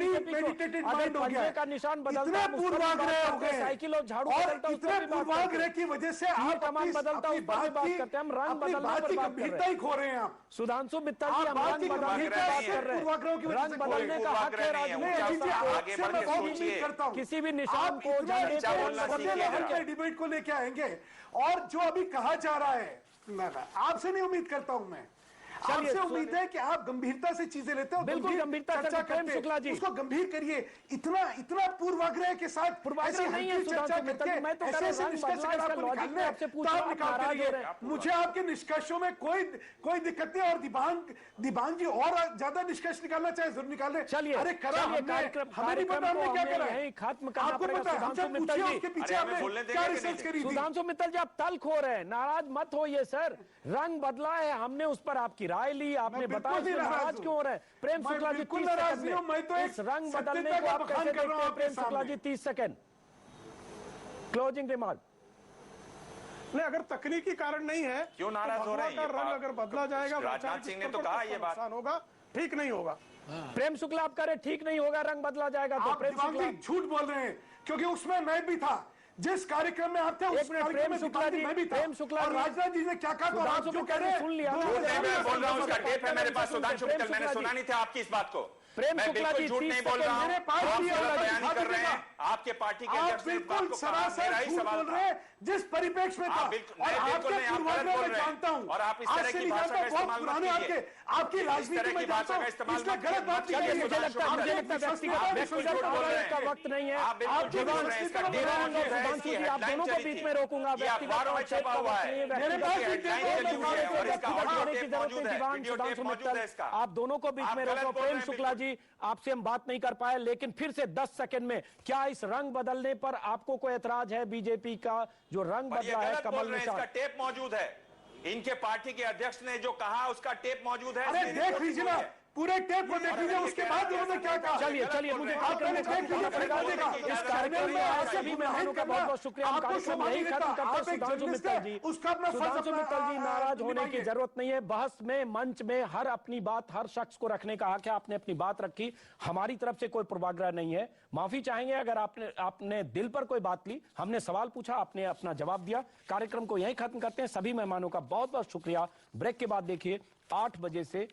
हैं। मेडिटेटेड माइंड हो गया, का निशान बदलता, इतने पूर्वाग्रह हो गए, साइकिल और झाड़ू और बदलता, इतने पूर्वाग्रह की वजह से आप कमान बदलता, उस पर बात करते हैं। हम रंग बदलने पर बात कर रहे हैं। खो रहे हैं आप। सुधांशु मित्तल जी, हम रंग बदलने की बात कर रहे हैं। रंग बदलने का हक है राजनीति, किसी भी निशान को डिबेट को लेके आएंगे। और जो अभी कहा जा रहा है, आपसे नहीं उम्मीद करता हूं मैं, आपसे उम्मीद है कि आप गंभीरता से चीजें लेते हो, बिल्कुल गंभीरता से चर्चा प्रेम शुक्ला जी, उसको गंभीर करिए। इतना पूर्वाग्रह के साथ पूर्वाग्रह नहीं है चर्चा करके, मैं तो ऐसे निष्कर्ष अगर आपको निकालने हैं तो आप निकाल रहे हैं। मुझे आपके निष्कर्षों में कोई दिक्कत नहीं, और दिबांग जी और ज्यादा निष्कर्ष निकालना चाहे जरूर निकाले। चलिए, अरे करा हमें नहीं पता हमने क्या करा है, खत्म करना आपको पता है, हमसे पूछिए उसके पीछे आपने क्या रिसर्च करी थी। सुधांशु मित्तल जी, आप तल्ख हो रहे हैं, नाराज मत होइए सर। रंग बदला है, हमने उस पर आपकी राय ली, आपने बताया नाराज क्यों हो रहे हैं। प्रेम शुक्ला जी, 30 सेकंड में इस रंग बदलने को आप कैसे देखते हैं? Prem Shukla ji, 30 second closing remark. नहीं, अगर तकनीकी कारण नहीं है, क्यों नाराज हो रहे हैं? रंग अगर बदला जाएगा, राजनाथ सिंह ने तो कहा ये बात होगा, ठीक नहीं होगा। प्रेम शुक्ला, आप कह रहे ठीक नहीं होगा, रंग बदला जाएगा, तो आप प्रेम शुक्ला झूठ बोल रहे हैं, क्योंकि उसमें मैं भी था जिस कार्यक्रम में आप थे उस एक मिनट, कार्यक्रम प्रेम में शुक्ला जी, मैं भी था। प्रेम शुक्ला और जी, राजनाथ जी ने क्या कहा तो आप सुधांशु जो मित्तल कह रहे ने हैं सुन लिया। दोनों झूठ नहीं, मैं बोल रहा हूं, उसका टेप है मेरे पास। प्रेम सुधांशु मित्तल, मैंने शुक्ला सुना जी। नहीं था आपकी इस बात को। प्रेम मैं शुक्ला बिल्कुल जी, झूठ 30 नहीं बोल रहा हूं। मेरे पास आप भी है, गलत बयानी दिखा कर रहे हैं। दीजिएगा। आपके पार्टी के आप अध्यक्ष ने इस बात बिल्कुल को कहा, सरासर मेरा ही झूठ सवाल बोल था। रहे हैं जिस परिप्रेक्ष्य में था। आप बिल्कुल और नहीं, बिल्कुल आपके नहीं, आप पूर्वाग्रह गलत बोल मैं रहे हैं। जानता हूं और आप इस आज तरह से की नहीं भाषा जानता, का बहुत इस्तेमाल मत पुराने कीजिए। आपकी इस राजनीति तरह में की जानता भाषा का हूं, इस्तेमाल इसलिए मत गलत कीजिए। बात नहीं चलिए, करिए। मुझे लगता है आप व्यक्तिगत झूठ बोल रहे हैं। का वक्त नहीं है। आप बिल्कुल झूठ बोल रहे हैं। इसका टेप देवानंद मौजूद है, सुधांशु इसकी जी, आप हेडलाइन दोनों को चली बीच थी। में रोकूंगा। ये अखबारों में छपा हुआ है। मेरे पास भी हेडलाइन चली हुई है और इसका ऑडियो टेप मौजूद है, वीडियो टेप मौजूद है इसका। आप दोनों को बीच आप में गलत रोको। बोल रहे प्रेम हैं, शुक्ला जी, आपसे हम बात नहीं कर पाए, लेकिन फिर से 10 सेकंड में क्या इस रंग बदलने पर आपको कोई ऐतराज है? बीजेपी का जो रंग और ये बदला है, गलत बोल कमल रहे हैं, निशान। इसका टेप मौजूद है। इनके पार्टी के अध्यक्ष ने जो कहा उसका टेप मौजूद है। अरे इसकी देख रिपोर्ट लीजिए हुई ना, है। पूरे टेप को देख लीजिए, उसके बाद उन्होंने क्या कहा। चलिए चलिए, मुझे कार्यक्रम में खत्म करना पड़ेगा। इस कार्यक्रम में आप सभी मेहमानों का बहुत बहुत शुक्रिया। हम कार्यक्रम यही खत्म करते हैं। सुधांशु मित्तल जी, उसका अपना फर्ज सुधांशु मित्तल जी, नाराज होने की निभाइए। जरूरत नहीं है। बहस में, मंच में हर अपनी बात, हर शख्स को रखने का हक है। आपने अपनी बात रखी, हमारी तरफ से कोई पूर्वाग्रह नहीं है। माफी चाहेंगे अगर आपने दिल पर कोई बात ली। हमने सवाल पूछा, आपने अपना जवाब दिया। कार्यक्रम को यही खत्म करते हैं। सभी मेहमानों का बहुत बहुत शुक्रिया। ब्रेक के बाद देखिए 8 बजे से